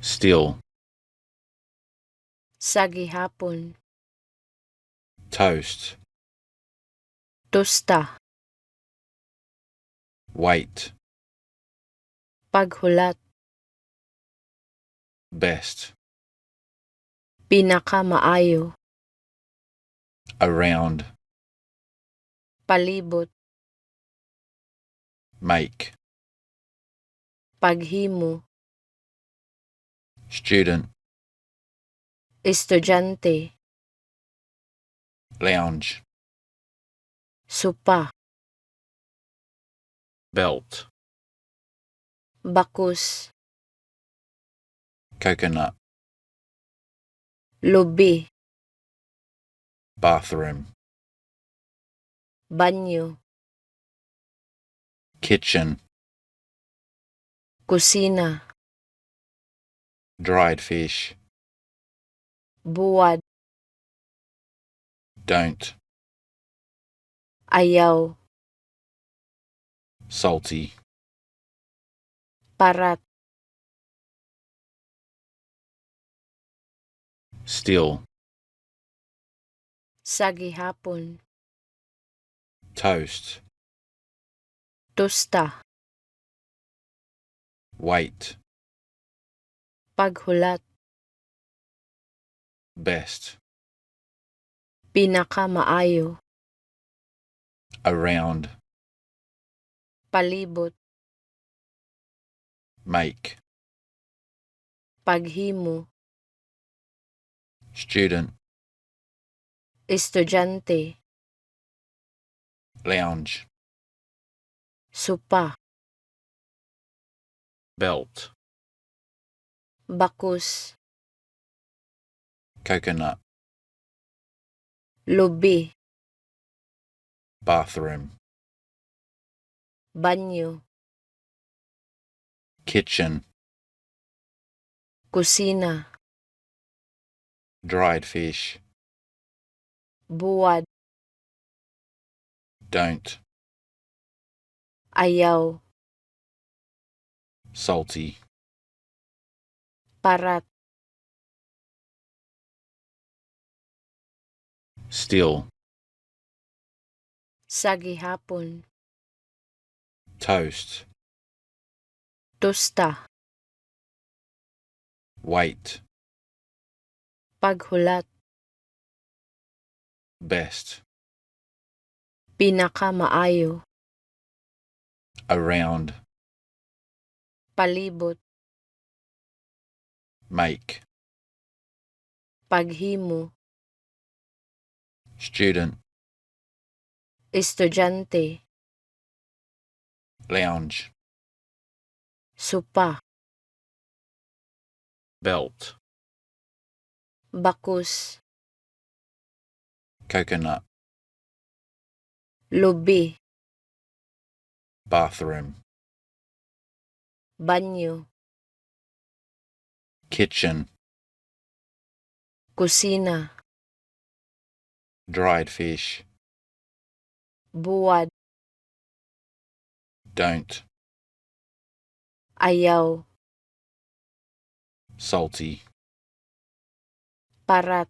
Still. Sa gihapon. Toast. Tusta. Wait. Paghulat. Best. Pinakamaayo. Around. Palibot. Make. Paghimo. Student. Estudyante. Lounge. Supa. Belt. Bakus. Coconut. Lubi. Bathroom. Banyo. Kitchen. Kusina. Dried fish. Buwad. Don't. Ayaw. Salty. Parat. Still. Sa gihapon. Toast. Tusta. Wait. Paghulat. Best. Pinakamaayo. Around. Palibot. Make. Paghimo. Student. Estudyante. Lounge. Supa. Belt. Bakus. Coconut. Lubi. Bathroom. Banyo. Kitchen. Kusina. Dried fish. Buwad. Don't. Ayaw. Salty. Parat. Still. Sa gihapon. Toast. Tusta. Wait. Paghulat. Best. Pinakamaayo. Around. Palibot. Make. Paghimo. Student. Estudyante. Lounge. Supa. Belt. Bakus. Coconut. Lubi. Bathroom. Banyo. Kitchen. Kusina. Dried fish. Buwad. Don't. Ayaw. Salty. Parat.